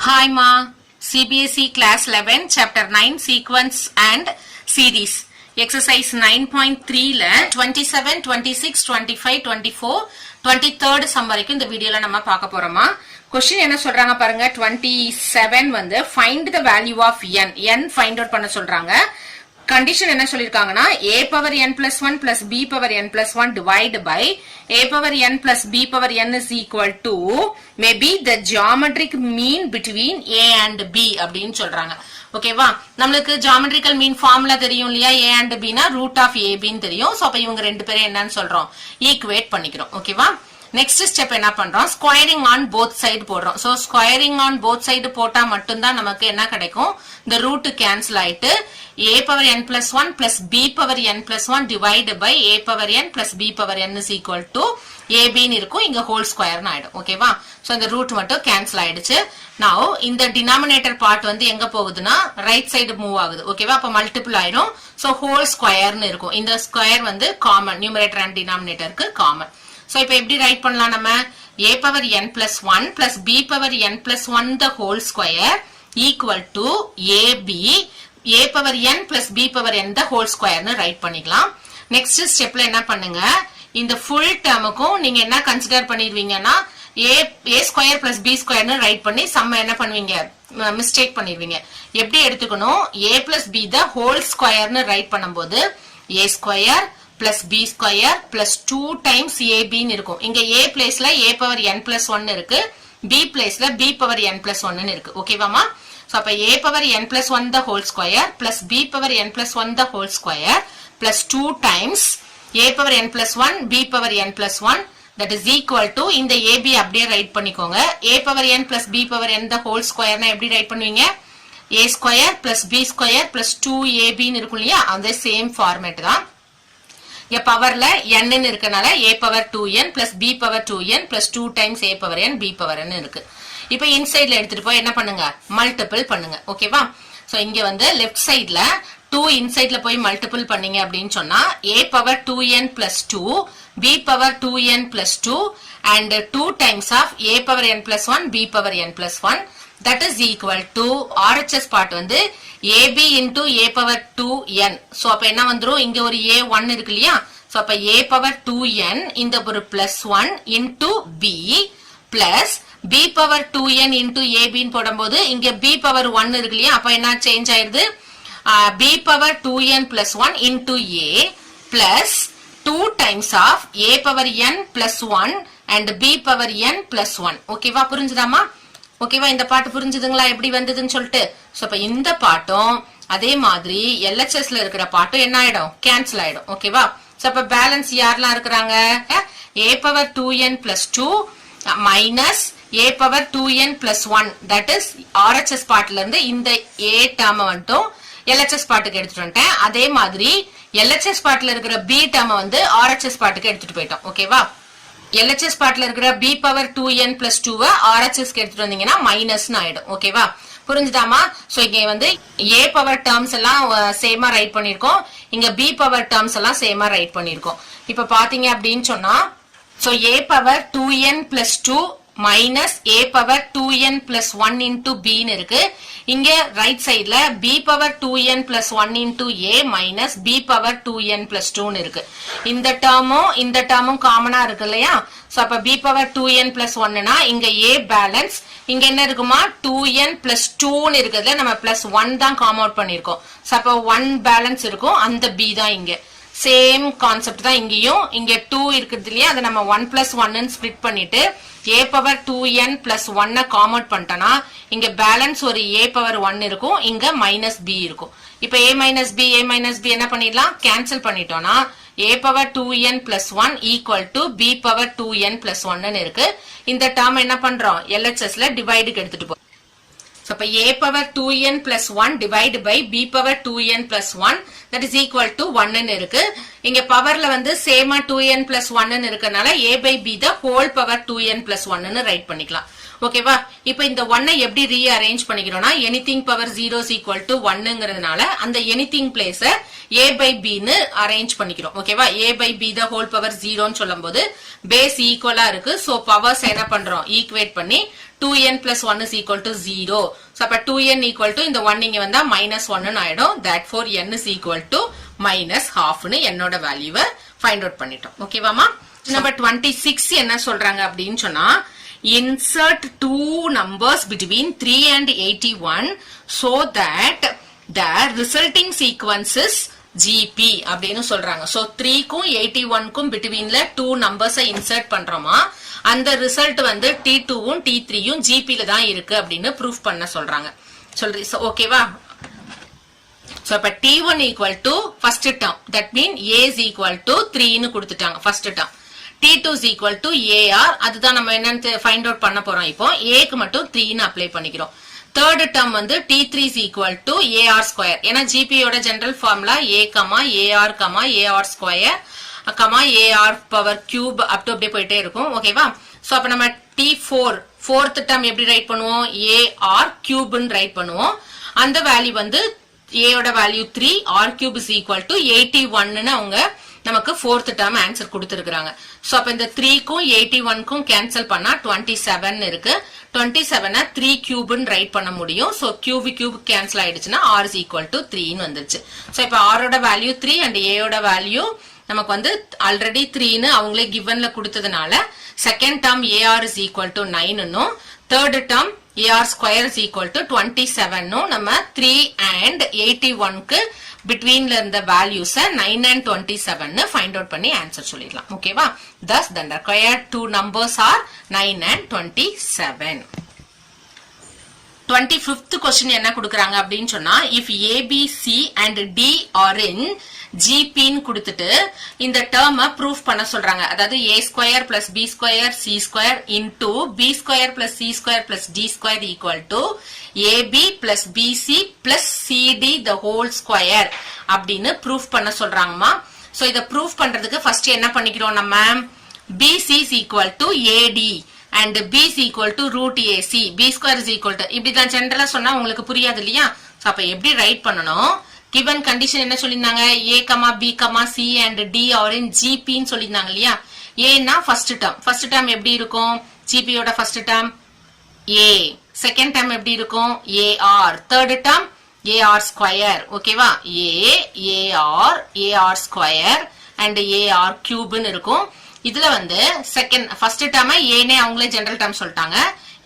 Hi Ma, CBSE Class 11, Chapter 9, Sequence and Series. Exercise 9.3 ல 27, 26, 25, 24, 23rd sum வரைக்கும் இந்த வீடியோல நம்ம பார்க்க போறோமா. Question என்ன சொல்றாங்க பாருங்க. 27 வந்து find the value of n find out பண்ண சொல்றாங்க. Condition என்ன சொல்லிருக்காங்கன்னா a power n plus 1 plus b power n plus 1 divide by a power n plus b power n is equal to maybe the geometric mean between a and b அப்படின்னு சொல்றாங்க. ஓகேவா, நம்மளுக்கு geometrical mean formula தெரியும் இல்லையா, a and b னா root of a b ன்னு தெரியும். So அப்ப இவங்க ரெண்டு பேரும் என்னன்னு சொல்றோம், ஈக்குவேட் பண்ணிக்கிறோம். ஓகேவா, நெக்ஸ்ட் ஸ்டெப் என்ன பண்றோம், ஸ்கொயரிங் ஆன் போத் சைடு போடுறோம். So squaring on both side போட்டா மட்டும்தான் நமக்கு என்ன கிடைக்கும், இந்த ரூட் கேன்சல் ஆயிட்டு a power n plus 1 plus b power n plus 1 divided by a power n plus b power n is equal to ab ன்னு இருக்கும். இங்க ஹோல் ஸ்கொயர்னு ஆயிடும். ஓகேவா, சோ இந்த ரூட் மட்டும் கேன்சல் ஆயிடுச்சு. now இந்த டினாமினேட்டர் பார்ட் வந்து எங்க போகுதுன்னா ரைட் சைடு மூவ் ஆகுது. ஓகேவா, அப்ப மல்டிபிள் ஆயிடும். சோ ஹோல் ஸ்கொயர்னு இருக்கும். இந்த ஸ்கொயர் வந்து காமன், நியூமரேட்டர் அண்ட் டினாமினேட்டருக்கு காமன். சோ இப்போ எப்படி ரைட் பண்ணலாம், நம்ம a power n plus 1 plus b power n plus 1 the whole square equal to ab a power n plus b power n the whole square னு write பண்ணிக்கலாம். Next ஸ்டெப்ல என்ன பண்ணுங்க, இந்த ஃபுல் டேர்முக்கும் நீங்க என்ன கன்சிடர் பண்ணிடுவீங்கன்னா a square plus b square னு ரைட் பண்ணி சம்ம என்ன பண்ணுவீங்க, மிஸ்டேக் பண்ணிடுவீங்க. எப்படி எடுத்துக்கணும், a plus b the whole square னு ரைட் பண்ணும்போது a square plus b square plus 2 times ab ன்னு இருக்கும். இங்க a பிளேஸ்ல a power n plus 1 இருக்கு, b பிளேஸ்ல b power n plus 1 ன்னு இருக்கு. ஓகேவாமா, சோ அப்ப a power n plus 1 the whole square plus b power n plus 1 the whole square plus 2 times a power n plus 1 b power n plus 1 that is equal to இந்த ab அப்படியே right பண்ணிக்கோங்க. a power n plus b power n the whole square னா எப்படி right பண்ணுவீங்க, a square plus b square plus 2ab ன்னு இருக்கும் இல்லையா, அந்த சேம் ஃபார்மேட் தான். இங்க பவர்ல n ன்னு இருக்கனால a power 2n plus b power 2n plus 2 times a power n b power n இருக்கு. இப்போ இன்சைட்ல எடுத்துட்டு போய் என்ன பண்ணுங்க, மல்டிபிள் பண்ணுங்க. ஓகேவா, சோ இங்க வந்து லெஃப்ட் சைடுல 2 இன்சைட்ல போய் மல்டிபிள் பண்ணீங்க அப்படின்னு சொன்னா a power 2n plus 2 b power 2n plus 2 and 2 times of a power n plus 1 b power n plus 1 that is equal to RHS part வந்து ab into a power 2n. So அப்ப என்ன வந்துரும், இங்க ஒரு a1 இருக்கு இல்லையா, so அப்ப a power 2n இந்த ஒரு plus 1 into b plus b power 2n into ab ன்னு போடும்போது இங்க b power 1 இருக்கு இல்லையா, அப்ப என்ன சேஞ்ச் ஆயிருது, b power 2n plus 1 into a plus 2 times of a power n plus 1 and b power n plus 1. ஓகேவா, புரிஞ்சுதாமா? ஓகேவா, இந்த பாட்டு புரிஞ்சுதுங்களா எப்படி வந்ததுன்னு சொல்லிட்டு. சோ அப்ப இந்த பாட்டும் அதே மாதிரி LHSல இருக்கிற பாட்டும் என்ன ஆயிடும், கேன்சல் ஆயிடும். ஓகேவா, சோ அப்ப பேலன்ஸ் யாரெல்லாம் இருக்கிறாங்க, a power 2n plus 2 minus a power 2n plus 1 that is RHS பார்ட்ல இருந்து இந்த a டேர்ம் மட்டும் LHS பார்ட்டுக்கு எடுத்துட்டு வந்துட்டேன். அதே மாதிரி LHS பார்ட்ல இருக்கிற b டேர்ம் வந்து RHS பார்ட்டுக்கு எடுத்துட்டு போயிட்டோம். ஓகேவா, LHS பார்ட்ல இருக்கிற b power 2n plus 2 RHS க்கு எடுத்துட்டு வந்தீங்கன்னா மைனஸ் ஆயிடும். ஓகேவா, புரிஞ்சுதாமா? சோ இங்க வந்து a பவர் டேர்ம்ஸ் எல்லாம் சேமா ரைட் பண்ணிருக்கோம், இங்க b பவர் டேர்ம்ஸ் எல்லாம் சேமா ரைட் பண்ணிருக்கோம். இப்ப பாத்தீங்க அப்படின்னு சொன்னா so a power 2n plus 2 minus a power 2n plus 1 into b ன்னு இருக்கு. இங்க ரைட் சைடுல b power 2n plus 1 into a minus b power 2n plus 2 ன்னு இருக்கு. இந்த டேர்மும் காமனா இருக்கு இல்லையா, சோ அப்ப b power 2n plus 1 னா இங்க a பேலன்ஸ், இங்க என்ன இருக்குமா 2n plus 2 ன்னு இருக்குதுல, நம்ம plus 1 தான் காம் அவுட் பண்ணிருக்கோம். சோ அப்ப 1 பேலன்ஸ் இருக்கும், அந்த b தான் இங்க. சேம் கான்செப்ட் தான் இங்கேயும். இங்க 2 இருக்குது இல்லையா, அதை நம்ம 1 plus 1 ன்னு ஸ்பிளிட் பண்ணிட்டு a power 2n plus 1 com out பண்ணிட்டோம்னா இங்க பேலன்ஸ் ஒரு a power 1 இருக்கும், இங்க மைனஸ் b இருக்கும். இப்ப a minus b என்ன பண்ணிடலாம், கேன்சல் பண்ணிட்டோம்னா a power 2n plus 1 equal to b power 2n plus 1 ன்னு இருக்கு. இந்த டேர்ம் என்ன பண்றோம், LHSல டிவைடுக்கு எடுத்துட்டு போ. So, அப்ப a power 2n plus 1 divided by b power 2n plus 1 that is equal to 1 ன்னு இருக்கு. இங்க பவர்ல வந்து சேமா 2n plus 1 ன்னு இருக்கனால a by b the whole power 2n plus 1 ன்னு ரைட் பண்ணிக்கலாம். ஓகேவா? இப்போ இந்த 1 எப்படி ரீஅரேஞ்ச் பண்ணிக்கிறோம்னா anything power 0 is equal to 1ங்கிறதுனால அந்த anything place a by b ன்னு அரேஞ்ச் பண்ணிக்கிறோம். ஓகேவா? a by b the whole power 0 ன்னு சொல்லும்போது பேஸ் ஈக்குவலா இருக்கு. சோ பவர்ஸ் என்ன பண்றோம்? ஈக்குவேட் பண்ணி 2n plus 1 is equal to 0. So அப்ப 2n equal to இந்த 1 இங்க வந்தா -1 ன்னு ஆயிடும். Therefore n is equal to -half ன்னு என்னோட வேல்யூவை ஃபைண்ட் அவுட் பண்ணிட்டோம். ஓகேவாமா? நம்பர் 26 என்ன சொல்றாங்க அப்படின்னு சொன்னா insert two numbers between 3 and 81 so that the resulting sequence is GP அப்படின்னு சொல்றாங்க. So 3 க்கும் 81 க்கும் betweenல 2 numbers insert பண்றோமா அந்த ரிசல்ட் வந்து T2 வும் T3 யும் GP ல தான் இருக்கு அப்படின்னு ப்ரூஃப் பண்ண சொல்றாங்க. சொல்றீங்க ஓகேவா? So அப்ப T1 equal to first term, that mean A is equal to 3 ன்னு கொடுத்துட்டாங்க first term. T2 is equal to AR, அதுதான் நம்ம என்னன்னு ஃபைண்ட் அவுட் பண்ண போறோம். இப்போ A க்கு மட்டும் 3 ன்னு அப்ளை பண்ணிக்கிறோம். third term வந்து T3 is equal to AR square. ஏன்னா GP யோட general formula A, AR, AR square, AR power cube up to அப்படியே போயிட்டே இருக்கும். ஓகேவா? சோ அப்ப நம்ம T4 fourth term எப்படி ரைட் பண்ணுவோம்? AR cube ன்னு ரைட் பண்ணுவோம். அந்த வேல்யூ வந்து A யோட value 3, R cube is equal to 81 ன்னு அவங்க நமக்கு fourth term ஆன்சர் கொடுத்திருக்காங்க. சோ அப்ப இந்த 3 க்கும் 81 க்கும் கேன்சல் பண்ணா 27 இருக்கு. 27 3 cube ன்னு ரைட் பண்ண முடியும். சோ cube கேன்சல் ஆயிடுச்சுன்னா R is equal to 3 ன்னு வந்துருச்சு. சோ இப்ப R ஓட வேல்யூ 3 and A யோட வேல்யூ நமக்கு வந்து ஆல்ரெடி 3 ன்னு அவங்களே givenல கொடுத்ததனால second term AR is equal to 9 ன்னும் third term AR square is equal to 27 ன்னும் நம்ம 3 and 81 க்கு betweenல இருந்த values 9 and 27 ன்னு find out பண்ணி ஆன்சர் சொல்லிடலாம். ஓகேவா? thus the required two numbers are 9 and 27. 25th question என்ன கொடுக்கறாங்க அப்படின்னு சொன்னா if A, B, C and D are in GP ன்னு கொடுத்துட்டு இந்த டேர்மை ப்ரூஃப் பண்ண சொல்றாங்க. அதாவது A square plus B square C square into B square plus C square plus D square equal to AB plus BC plus CD the whole square அப்படின்னு proof பண்ண சொல்றாங்கம்மா. So இத ப்ரூஃப் பண்றதுக்கு ஃபர்ஸ்ட் என்ன பண்ணிக்கிறோம் நம்ம? BC is equal to AD and B is equal to root AC, B square is equal to இப்படிதான் ஜெனரலா சொன்னா உங்களுக்கு புரியாது இல்லையா? சோ அப்ப எப்படி ரைட் பண்ணணும்? given condition என்ன சொல்லிருந்தாங்க? A, B, C and D are in GP ன்னு சொல்லிருந்தாங்க இல்லையா? A னா first term எப்படி இருக்கும்? GP யோட first term A, second term எப்படி இருக்கும்? AR, third term AR square. ஓகேவா? AR square and AR cube ன்னு இருக்கும். இதுல வந்து first term A னே அவங்களே ஜெனரல் டேர்ம் சொல்லிட்டாங்க.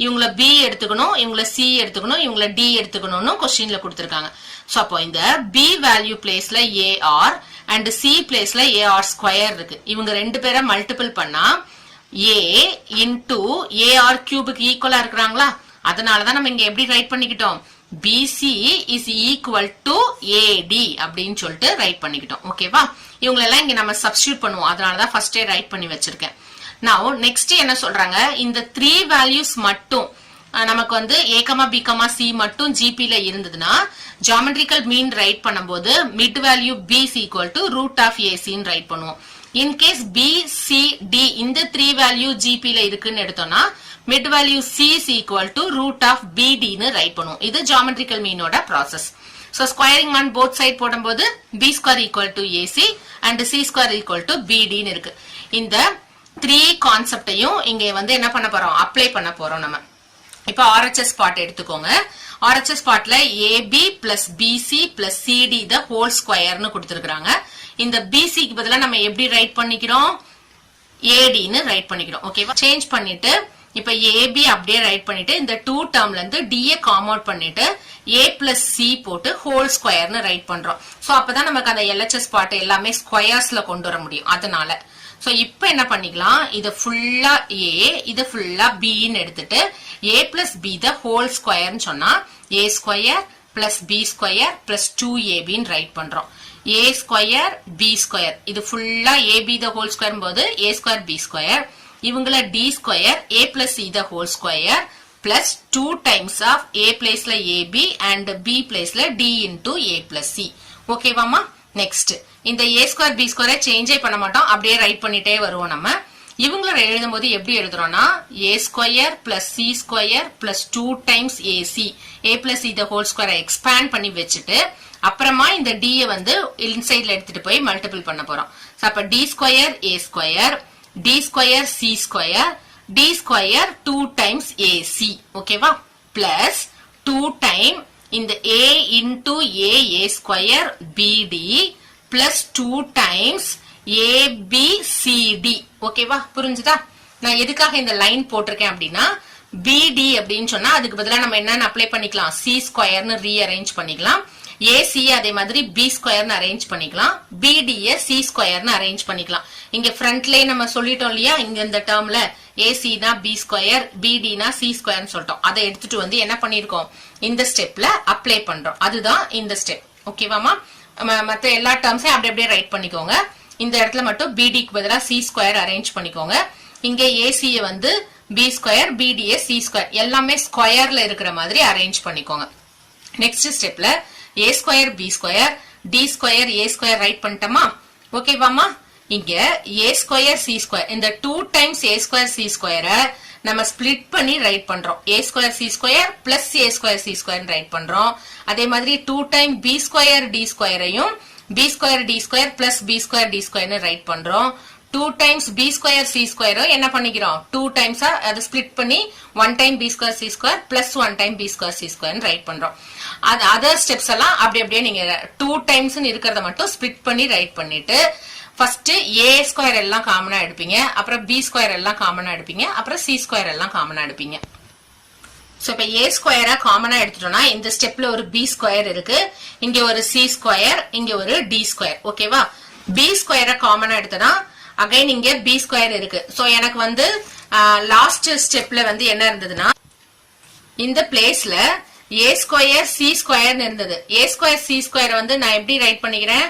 இவங்கள B எடுத்துக்கணும், இவங்கள C எடுத்துக்கணும், இவங்கள D எடுத்துக்கணும்னு क्वेश्चनல கொடுத்திருக்காங்க. சோ அப்போ இந்த B வேல்யூ பிளேஸ்ல AR and C பிளேஸ்ல AR ஸ்கொயர் இருக்கு. இவங்க ரெண்டு பேரை மல்டிபிள் பண்ணா A into AR கியூபுக்கு ஈக்குவலா இருக்குறாங்களா? அதனால தான் நம்ம இங்க எப்படி ரைட் பண்ணிக்கிட்டோம்? BC is equal to AD அப்படின்னு சொல்லிட்டு ரைட் பண்ணிக்கிட்டோம். ஓகேவா? இவங்க எல்லாம் இங்க நம்ம சப்ஸ்டிட்யூட் பண்ணுவோம். அதனால தான் ஃபர்ஸ்டே ரைட் பண்ணி வச்சிருக்கேன். now next என்ன சொல்றாங்க? இந்த 3 வேல்யூஸ் மட்டும் நமக்கு வந்து A, B, C மட்டும் GP ல இருந்ததுன்னா ஜியோமெட்ரிக்கல் மீன் ரைட் பண்ணும்போது mid value B is equal to root of AC ன்னு ரைட் பண்ணுவோம். in case B, C, D இந்த 3 வேல்யூ GP ல இருக்குன்னு எடுத்தோம்னா mid value C is equal to root of BD ன்னு ரைட் பண்ணுவோம். இது ஜியோமெட்ரிக்கல் மீனோட process. so squaring on both side போடும்போது B square equal to AC and C square equal to BD ன்னு இருக்கு. இந்த 3 கான்செப்டையும் இங்க வந்து என்ன பண்ண போறோம்? அப்ளை பண்ண போறோம் நம்ம. இப்போ RHS பார்ட் எடுத்துக்கோங்க. RHS பார்ட்ல AB plus BC plus CD the whole square ன்னு கொடுத்திருக்காங்க. இந்த BC க்கு பதிலா நம்ம எப்படி ரைட் பண்ணிக்கிறோம்? AD ன்னு ரைட் பண்ணிக்கிறோம். ஓகேவா? சேஞ்ச் பண்ணிட்டு இப்ப AB அப்படியே ரைட் பண்ணிட்டு இந்த 2 டேர்ம்ல இருந்து D ஐ காம் அவுட் பண்ணிட்டு A plus C போட்டு ஹோல் ஸ்கொயர்னு ரைட் பண்றோம். சோ அப்பதான் நமக்கு அந்த LHS பார்ட் எல்லாமே ஸ்கொயர்ஸ்ல கொண்டு வர முடியும். அதனால சோ இப்போ என்ன பண்ணிக்கலாம்? இது ஃபுல்லா A, இது ஃபுல்லா B ன்னு எடுத்துட்டு A plus B the whole square ன்னு சொன்னா A square plus B square plus 2AB ன்னு ரைட் பண்றோம். A square B square இது ஃபுல்லா AB the whole square போது A square B square இவங்கள D square A plus C the whole square plus 2 times of A placeல AB and B placeல D into A plus C. ஓகேவாமா? Next இந்த A square B square சேஞ்சே பண்ண மாட்டோம். அப்படியே ரைட் பண்ணிட்டே வருவோம் நம்ம. இவங்கள எழுதும்போது எப்படி எழுதுறோம்னா a square plus c square plus 2 times ac a plus c the whole ஸ்கொயரை எக்ஸ்பேண்ட் பண்ணி வச்சுட்டு அப்புறமா இந்த d வந்து இன்சைட்ல எடுத்துட்டு போய் மல்டிபிள் பண்ண போறோம். அப்ப d square a square d square c square d square 2 times ac ஓகேவா பிளஸ் 2 டைம் இந்த a into a square bd plus 2 times ABCD ஓகேவா புரிஞ்சுதா? நான் எதுக்காக இந்த லைன் போட்டிருக்கேன் அப்படின்னா BD அப்படின்னு சொன்னா அதுக்கு பதிலா நம்ம என்னன்னு அப்ளை பண்ணிக்கலாம், C ஸ்கொயர்னு ரீஅரேஞ்ச் பண்ணிக்கலாம், AC அதே மாதிரி B ஸ்கொயர்னு அரேஞ்ச் பண்ணிக்கலாம், BD C ஸ்கொயர்னு அரேஞ்ச் பண்ணிக்கலாம். இங்க ஃப்ரண்ட்லயே நம்ம சொல்லிட்டோம் இல்லையா, இங்க இந்த டேர்ம்ல AC னா B ஸ்கொயர் BD னா C ஸ்கொயர்னு சொல்லிட்டோம். அதை எடுத்துட்டு வந்து என்ன பண்ணிருக்கோம், இந்த ஸ்டெப்ல அப்ளை பண்றோம். அதுதான் இந்த ஸ்டெப் ஓகேவாமா? மத்த எல்லா டேர்ம்ஸையும் அப்படி அப்படியே ரைட் பண்ணிக்கோங்க. இந்த இடத்துல மட்டும் BDக்கு பதிலா C ஸ்கொயர் அரேஞ்ச் பண்ணிக்கோங்க. இங்க AC வந்து B square BD C square எல்லாமே ஸ்கொயர்ல இருக்கிற மாதிரி அரேஞ்ச் பண்ணிக்கோங்க. நெக்ஸ்ட் ஸ்டெப்ல A square B square D square A square write பண்ணிட்டோமா ஓகேவாமா? இங்க A ஸ்கொயர் C ஸ்கொயர் இந்த 2 டைம்ஸ் A ஸ்கொயர் C ஸ்கொயரை நம்ம ஸ்பிளிட் பண்ணி ரைட் பண்றோம். A square C square plus A square C square right பண்றோம். அதே மாதிரி 2 time B square D ஸ்கொயரையும் B square D square plus B square D ஸ்கொயர்னு right பண்றோம். 2 டைம்ஸ் B ஸ்கொயர் C ஸ்கொயரும் என்ன பண்ணிக்கிறோம், 2 டைம்ஸா அதை ஸ்பிளிட் பண்ணி 1 time B square C square plus 1 time B square C ஸ்கொயர்னு ரைட் பண்றோம். அது அதர் ஸ்டெப்ஸ் எல்லாம் அப்படி அப்படியே நீங்க 2 டைம்ஸ் இருக்கிறத மட்டும் ஸ்பிளிட் பண்ணி ரைட் பண்ணிட்டு ஃபர்ஸ்ட் A ஸ்கொயர் எல்லாம் காமனா எடுப்பீங்க, அப்புறம் B ஸ்கொயர் எல்லாம் காமனா எடுப்பீங்க, அப்புறம் C ஸ்கொயர் எல்லாம் காமனா எடுப்பீங்க. சோ இப்ப A ஸ்கொயரை காமனா எடுத்துட்டோம்னா இந்த ஸ்டெப்ல ஒரு B ஸ்கொயர் இருக்கு, இங்க ஒரு C ஸ்கொயர், இங்க ஒரு D ஸ்கொயர் ஓகேவா? B ஸ்கொயரை காமனா எடுத்தனா அகைன் இங்க B ஸ்கொயர் இருக்கு. சோ எனக்கு வந்து லாஸ்ட் ஸ்டெப்ல வந்து என்ன இருந்ததுன்னா இந்த பிளேஸ்ல A ஸ்கொயர் C ஸ்கொயர்னு இருந்தது. A ஸ்கொயர் C ஸ்கொயர் வந்து நான் எப்படி ரைட் பண்ணிக்கிறேன்,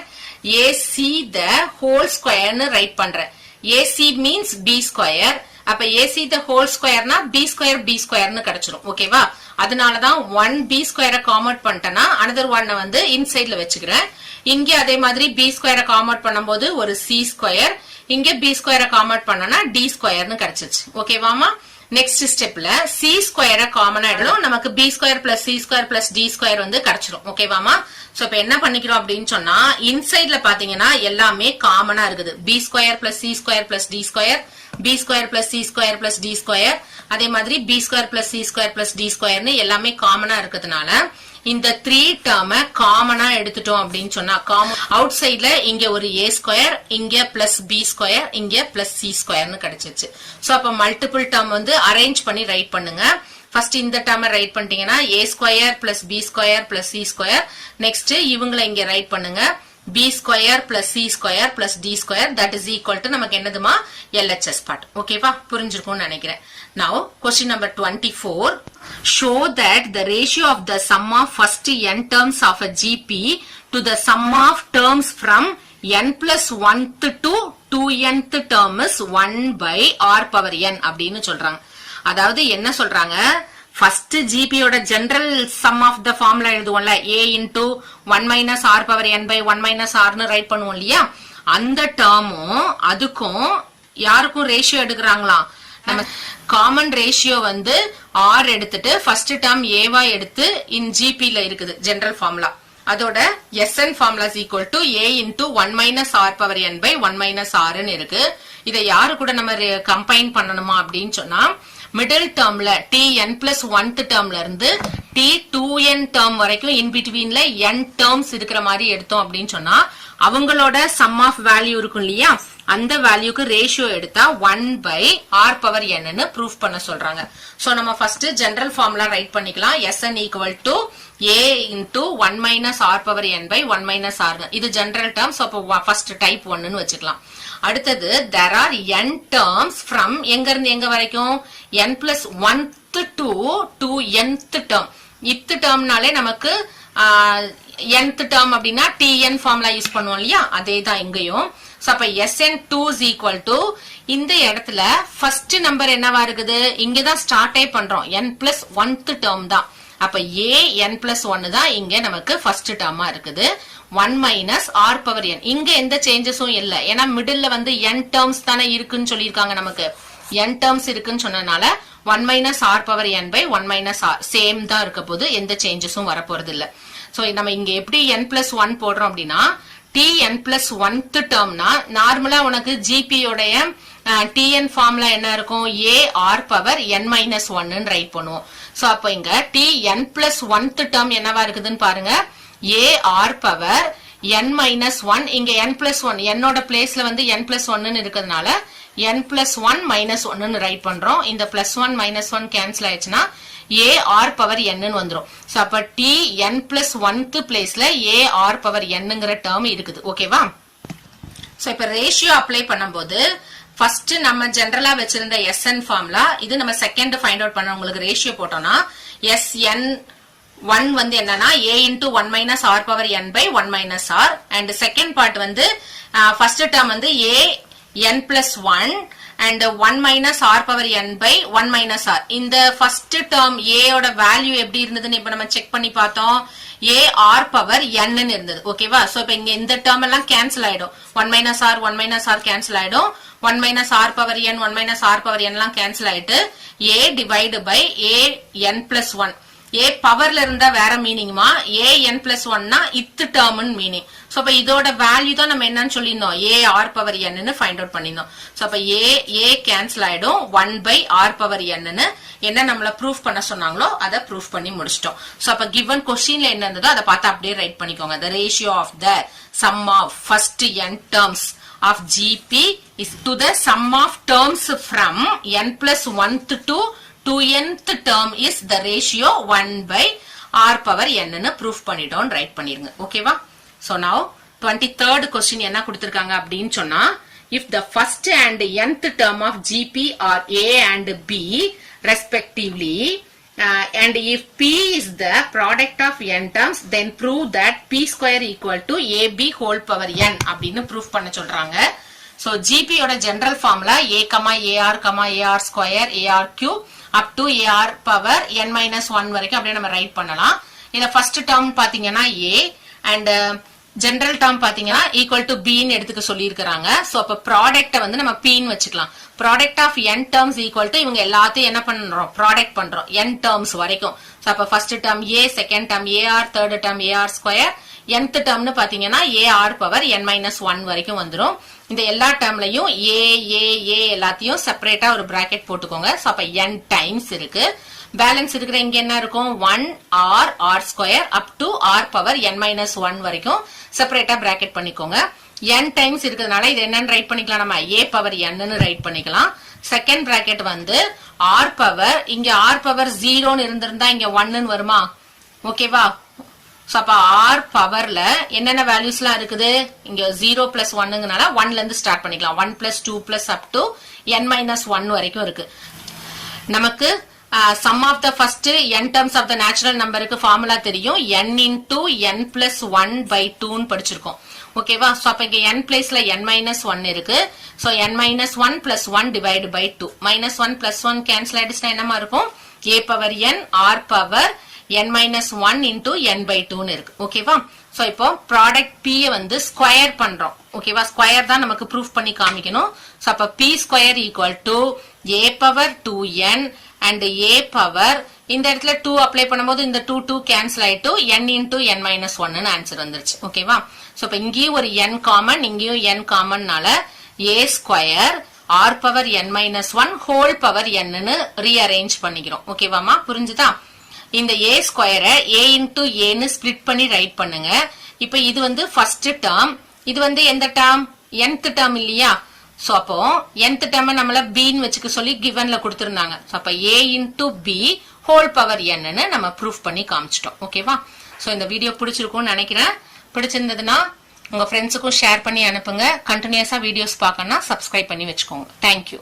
AC த ஹோல் ஸ்கொயர்னு ரைட் பண்றேன். AC மீன்ஸ் B ஸ்கொயர், அப்ப AC த ஹோல் ஸ்கொயர்னா B ஸ்கொயர் B ஸ்கொயர்னு கிடைச்சிரும் ஓகேவா? அதனாலதான் 1B ஸ்கொயரை காமௌட் பண்ணிட்டேன்னா அனதர் ஒன்ன வந்து இன்சைட்ல வச்சுக்கிறேன். இங்க அதே மாதிரி B ஸ்கொயரை காமௌட் பண்ணும்போது ஒரு C ஸ்கொயர், இங்க B ஸ்கொயரை காமௌட் பண்ணனா D ஸ்கொயர்னு கிடைச்சிச்சு ஓகேவாமா? நெக்ஸ்ட் ஸ்டெப்ல C ஸ்கொயரை காமனா எடுக்கணும், நமக்கு B square plus C square plus D square வந்து கிடைச்சிரும் ஓகேவாமா? சோ இப்ப என்ன பண்ணிக்கிறோம் அப்படின்னு சொன்னா இன்சைட்ல பாத்தீங்கன்னா எல்லாமே காமனா இருக்குது. B square plus C square plus D square, B square plus C square plus D square, அதே மாதிரி B square plus C square plus D ஸ்கொயர்னு எல்லாமே காமனா இருக்கிறதுனால இந்த 3 டேர்ம காமனா எடுத்துட்டோம் அப்படின்னு சொன்னா அவுட் சைட்ல இங்க ஒரு A ஸ்கொயர், இங்க பிளஸ் B ஸ்கொயர், இங்க பிளஸ் C ஸ்கொயர்னு கிடைச்சிச்சு. சோ அப்ப மல்டிபிள் டேர்ம் வந்து அரேஞ்ச் பண்ணி ரைட் பண்ணுங்க. ஃபர்ஸ்ட் இந்த டேர்ம ரைட் பண்ணிட்டீங்கன்னா A square plus B square plus C square, next இவங்களை இங்க ரைட் பண்ணுங்க B square plus C square plus D square that is equal to நமக்கு என்னதுமா LHS பார்ட் ஓகேவா? புரிஞ்சிருக்கும்னு நினைக்கிறேன். Now question number 24, show that the ratio of the sum of first n terms of a GP to the sum of terms from n plus 1th to 2nth term is 1 by r power n அப்படின்னு சொல்றாங்க. அதாவது என்ன சொல்றாங்க, first ஜிபியோட general sum of the formula எழுதுவோம்ல, a into 1 minus r power n by 1 minus rனு right பண்ணுவோம் இல்லையா, அந்த டேர்மும் அதுக்கும் யாருக்கும் ரேஷியோ எடுக்கிறாங்களாம். நம்ம காமன் ரேஷியோ வந்து r எடுத்துட்டு ஃபர்ஸ்ட் டேர்ம் ஏவா எடுத்து இன் ஜிபில இருக்குது ஜெனரல் ஃபார்முலா. அதோட SN formula is equal to a into 1 minus r power n by 1 minus r ன்னு இருக்கு. இதை யாரு கூட நம்ம கம்பைன் பண்ணணுமா அப்படின்னு சொன்னா மிடில் டேர்ம்ல tn plus 1th டேர்ம்ல இருந்து t2n டேர்ம் வரைக்கும் இன் பிட்வீன்ல n டேர்ம்ஸ் இருக்கிற மாதிரி எடுத்தோம் அப்படின்னு சொன்னா அவங்களோட சம் ஆஃப் வேல்யூ இருக்கும் இல்லையா, அந்த வேல்யூக்கு ரேஷியோ எடுத்தா 1 by r power n ன்னு ப்ரூஃப் பண்ண சொல்றாங்க. சோ நம்ம ஃபர்ஸ்ட் ஜெனரல் ஃபார்முலா ரைட் பண்ணிக்கலாம். Sn equal to a into 1 minus r power n by 1 minus r. இது ஜெனரல் டேர்ம். சோ அப்ப ஃபர்ஸ்ட் டைப் 1 ன்னு வச்சுக்கலாம். அடுத்தது there are n terms from எங்க இருந்து எங்க வரைக்கும் n plus 1th to 2nth term. இத் டேர்ம்னாலே நமக்கு nth term அப்படின்னா tn ஃபார்முலா யூஸ் பண்ணுவோம் இல்லையா, அதேதான் இங்கேயும். சோ அப்ப Sn2 is equal to இந்த இடத்துல ஃபர்ஸ்ட் நம்பர் என்னவா இருக்குது, இங்கதான் ஸ்டார்டே பண்றோம் n plus 1th term தான். அப்ப an+1 தான் இங்க நமக்கு ஃபர்ஸ்ட் டேர்மா இருக்குது. 1 மைனஸ் ஆர் பவர் n. இங்க எந்த சேஞ்சஸும் இல்ல, ஏன்னா மிடில்ல வந்து n டேர்ம்ஸ் தானே இருக்குன்னு சொல்லியிருக்காங்க. நமக்கு n டேர்ம்ஸ் இருக்குன்னு சொன்னனால 1 minus R power n by 1 minus R same தான் இருக்க போது, எந்த சேஞ்சஸும் வரப்போறது இல்ல. சோ நம்ம இங்க எப்படி n+1 போடுறோம் அப்படின்னா, tn+1th டேர்ம்னா நார்மலா உனக்கு ஜிபி உடைய tn ஃபார்முலா என்ன இருக்கும், a r power n-1 right பண்ணுவோம். சோ அப்ப இங்க tn+1th டேர்ம் என்னவா இருக்குதுன்னு பாருங்க, a r பவர் n-1. இங்க n+1 என்னோட பிளேஸ்ல வந்து n+1 இருக்கிறதுனால n+1 -1 ரைட் பண்றோம். இந்த +1 -1 கேன்சல் ஆயிடுச்சுன்னா a r பவர் n வந்துரும். சோ அப்ப tn+1th பிளேஸ்ல a r பவர் nங்கிற டேர்ம் இருக்குது. ஓகேவா? சோ இப்ப ரேஷியோ அப்ளை பண்ணும்போது ஃபர்ஸ்ட் நம்ம ஜெனரலா வச்சிருந்த SN ஃபார்முலா, இது நம்ம செகண்ட் ஃபைண்ட் அவுட் பண்ண உங்களுக்கு ரேஷியோ போட்டோம்னா SN1 வந்து என்னன்னா a into 1 minus r power n by 1 minus r, and second part வந்து ஃபர்ஸ்ட் டேர்ம் வந்து a n+1 and 1 minus r power n by 1 minus r. இந்த ஃபர்ஸ்ட் டேர்ம் a ஓட value எப்படி இருந்ததுன்னு இப்ப நம்ம செக் பண்ணி பார்த்தோம். a r பவர் n ன்னு இருந்தது. ஓகேவா? சோ இப்ப இங்க இந்த டேர்ம் எல்லாம் கேன்சல் ஆயிடும். 1 minus r கேன்சல் ஆயிடும். 1 minus r power n 1 minus r power n எல்லாம் கேன்சல் ஆயிட்டு a divide by a n+1. a பவர்ல இருந்தா வேற மீனிங்மா, a n+1 னா இத் டேர்ம்னு மீனிங். சோ அப்ப இதோட வேல்யூ தான் நம்ம என்னன்னு சொல்லியிருந்தோம், a r பவர் n ன்னு ஃபைண்ட் அவுட் பண்ணிருந்தோம். சோ அப்ப a கேன்சல் ஆயிடும், 1 by r பவர் n ன்னு என்ன நம்மள ப்ரூஃப் பண்ண சொன்னாங்களோ அதை ப்ரூஃப் பண்ணி முடிச்சிட்டோம். சோ அப்ப given கொஸ்டின்ல என்ன இருந்ததோ அதை பார்த்து அப்படியே ரைட் பண்ணிக்கோங்க. the ratio of the sum of first n terms of GP is to the sum of terms from n+1th to 2nth term is the ratio 1 by r power n ன்னு proof பண்ணிட்டோம், right பண்ணிருங்க. ஓகேவா? So now 23rd question என்ன கொடுத்திருக்காங்க அப்படின்னு சொன்னா, if the first and nth term of GP are a and b respectively, and if p is the product of n terms, then prove that p square equal to ab whole power n அப்படின்னு proof பண்ண சொல்றாங்க. So GP ஓட general formula a, ar square ar cube up to ar power n-1 வரைக்கும் அப்படியே நம்ம right பண்ணலாம். இத first term பாத்தீங்கன்னா a and ஜெனரல் டேர்ம் பாத்தீங்கன்னா ஈக்குவல் டு b ன்னு எடுத்துக்க சொல்லி இருக்காங்க. சோ அப்ப ப்ராடக்ட்ட வந்து நம்ம p ன்னு வச்சுக்கலாம். Product of n terms equal to இவங்க எல்லாத்தையும் என்ன பண்றோம், ப்ராடக்ட் பண்றோம் n டேர்ம்ஸ் வரைக்கும். சோ அப்ப first term a, second term ar, third term ar square, nth டேர்ம்னு பாத்தீங்கன்னா ar பவர் n-1 வரைக்கும் வந்துரும். இந்த எல்லா டேர்ம்லயும் a எல்லாத்தையும் செப்பரேட்டா ஒரு பிராக்கெட் போட்டுக்கோங்க. சோ அப்ப n டைம்ஸ் இருக்கு. பேலன்ஸ் இருக்கிற இங்க என்ன இருக்கும், 1 r square up to r power n-1 வரைக்கும் செப்பரேட்டா பிராக்கெட் பண்ணிக்கோங்க. n டைம்ஸ் இருக்கிறதுனால இது என்னன்னு ரைட் பண்ணிக்கலாம், நம்ம a பவர் n ன்னு ரைட் பண்ணிக்கலாம். செகண்ட் பிராக்கெட் வந்து r பவர், இங்க r பவர் 0ன்னு இருந்திருந்தா இங்க 1 ன்னு வருமா? ஓகேவா? சோ அப்ப r பவர்ல என்னென்ன வேல்யூஸ்லாம் இருக்குது, இங்க 0 plus 1ங்கனால 1ல இருந்து ஸ்டார்ட் பண்ணிக்கலாம். 1 plus 2 plus up to n-1 வரைக்கும் இருக்கு. நமக்கு sum of the first n terms of the natural numberக்கு ஃபார்முலா தெரியும், n into n plus 1 by 2 ன்னு படிச்சிருக்கோம். ஓகேவா? சோ அப்ப இங்க n பிளேஸ்ல n-1 இருக்கு. So n-1 plus 1 divided by 2. -1 plus 1 cancel ஆயிடுச்சுன்னா என்னமா இருக்கும், a power n r power n-1 into n by 2 ன்னு இருக்கு. ஓகேவா? சோ இப்போ ப்ராடக்ட் p வந்து ஸ்கொயர் பண்றோம். ஓகேவா? ஸ்கொயர் தான் நமக்கு ப்ரூஃப் பண்ணி காமிக்கணும். சோ அப்ப p square equal to a power 2n and a power, இந்த இடத்துல 2 அப்ளை பண்ணும்போது இந்த 2 கேன்சல் ஆயிட்டு n into n-1 ன்னு ஆன்சர் வந்துருச்சு. ஓகேவா? சோ இப்ப இங்கேயும் ஒரு n காமன், இங்கேயும் n காமன்னால a square r power n-1 whole power n ன்னு ரீஅரேஞ்ச் பண்ணிக்கிறோம். ஓகேவாமா? புரிஞ்சுதா? இந்த a ஸ்கொயரை a into a ன்னு ஸ்பிளிட் பண்ணி ரைட் பண்ணுங்க. இப்ப இது வந்து ஃபர்ஸ்ட் டேர்ம், இது வந்து எந்த டேர்ம், nth டேர்ம் இல்லையா? சோ அப்போ nth டேர்ம் நம்மள b ன்னு வச்சுக்க சொல்லி கிவன்ல கொடுத்திருந்தாங்க. சோ அப்ப a into b whole power n ன்னு நம்ம ப்ரூஃப் பண்ணி காமிச்சிட்டோம். ஓகேவா? சோ இந்த வீடியோ பிடிச்சிருக்கும்னு நினைக்கிறேன். பிடிச்சிருந்ததுன்னா உங்க ஃப்ரெண்ட்ஸுக்கும் ஷேர் பண்ணி அனுப்புங்க. கண்டினியூஸா வீடியோஸ் பார்க்கணும்னா சப்ஸ்கிரைப் பண்ணி வச்சுக்கோங்க. தேங்க்யூ.